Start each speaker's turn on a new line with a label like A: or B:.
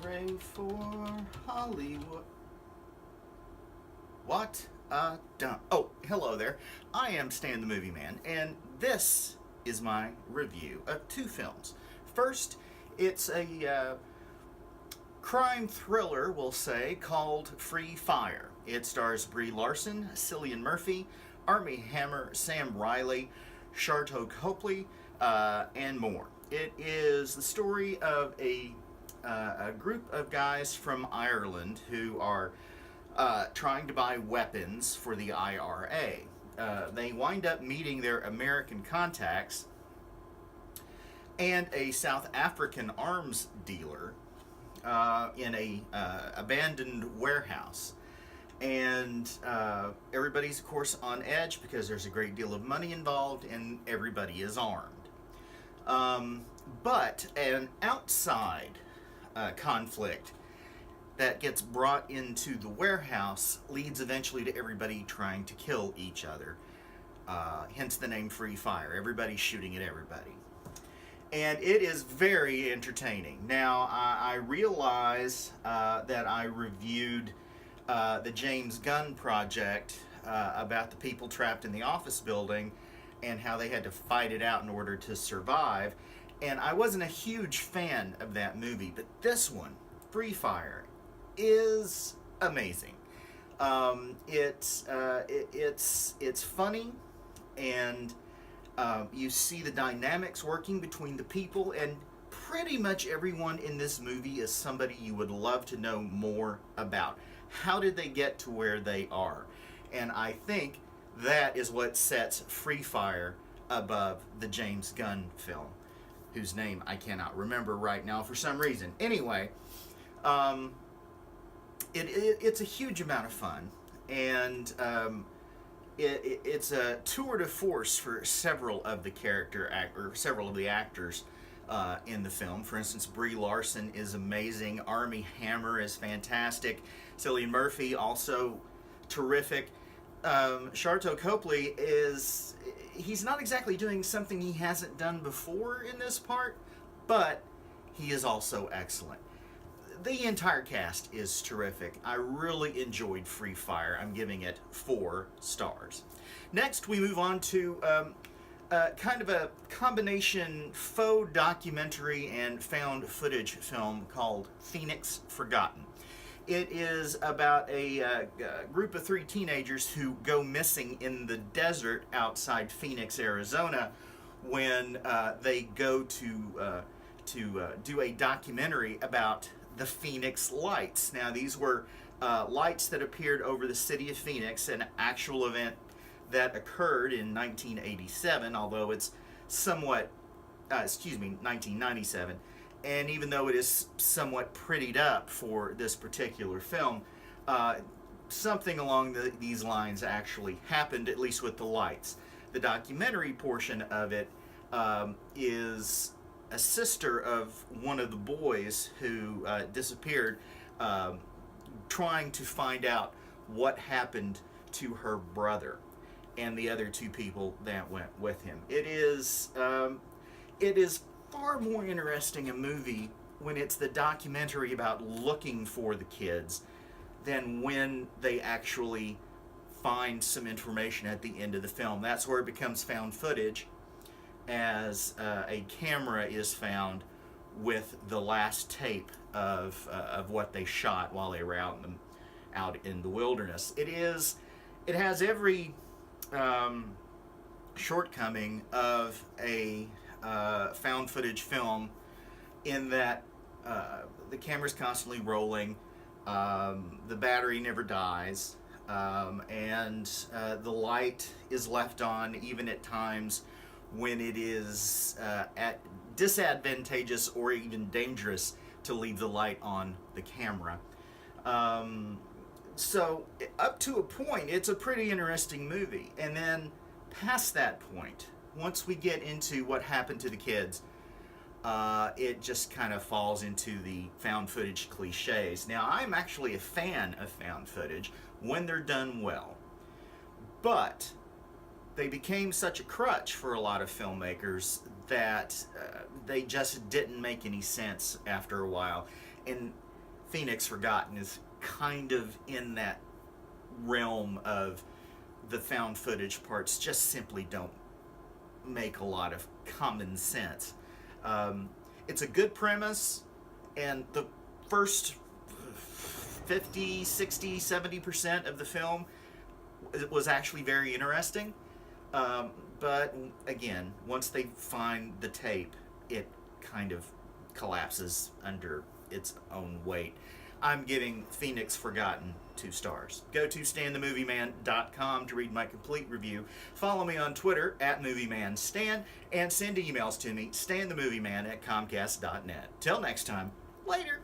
A: pray for Hollywood. What a dump. Oh, hello there. I am Stan the Movie Man, and this is my review of two films. First, it's a crime thriller, we'll say, called Free Fire. It stars Brie Larson, Cillian Murphy, Armie Hammer, Sam Riley, Sharlto Copley, and more. It is the story of a group of guys from Ireland who are trying to buy weapons for the IRA. They wind up meeting their American contacts and a South African arms dealer in a abandoned warehouse. And everybody's, of course, on edge because there's a great deal of money involved and everybody is armed. But an outside conflict that gets brought into the warehouse leads eventually to everybody trying to kill each other. Hence the name Free Fire. Everybody's shooting at everybody. And it is very entertaining. Now, I realize that I reviewed the James Gunn project about the people trapped in the office building and how they had to fight it out in order to survive. And I wasn't a huge fan of that movie, but this one, Free Fire, is amazing. It's funny, and you see the dynamics working between the people, and pretty much everyone in this movie is somebody you would love to know more about. How did they get to where they are? And I think that is what sets Free Fire above the James Gunn film, whose name I cannot remember right now for some reason. Anyway, it's a huge amount of fun, and it's a tour de force for several of the actors in the film. For instance, Brie Larson is amazing. Armie Hammer is fantastic. Cillian Murphy, also terrific. Sharlto Copley he's not exactly doing something he hasn't done before in this part, but he is also excellent. The entire cast is terrific. I really enjoyed Free Fire. I'm giving it 4 stars. Next, we move on to kind of a combination faux documentary and found footage film called Phoenix Forgotten. It is about a group of 3 teenagers who go missing in the desert outside Phoenix, Arizona, when they go to do a documentary about the Phoenix Lights. Now, these were lights that appeared over the city of Phoenix, an actual event that occurred in 1987, although it's somewhat, 1997. And even though it is somewhat prettied up for this particular film, something along these lines actually happened, at least with the lights. The documentary portion of it is a sister of one of the boys who disappeared, trying to find out what happened to her brother and the other 2 people that went with him. It is far more interesting a movie when it's the documentary about looking for the kids than when they actually find some information at the end of the film. That's where it becomes found footage, as a camera is found with the last tape of what they shot while they were out in the wilderness. It has every shortcoming of a found footage film, in that the camera's constantly rolling, the battery never dies, and the light is left on even at times when it is at disadvantageous or even dangerous to leave the light on the camera. So up to a point, it's a pretty interesting movie, and then past that point, once we get into what happened to the kids, it just kind of falls into the found footage cliches. Now, I'm actually a fan of found footage when they're done well, but they became such a crutch for a lot of filmmakers that they just didn't make any sense after a while. And Phoenix Forgotten is kind of in that realm of the found footage parts just simply don't make a lot of common sense. It's a good premise, and the first 50, 60, 70% of the film was actually very interesting. But again, once they find the tape, it kind of collapses under its own weight. I'm giving Phoenix Forgotten 2 stars. Go to stanthemovieman.com to read my complete review. Follow me on Twitter at MovieManStan, and send emails to me, stanthemovieman@comcast.net. Till next time, later.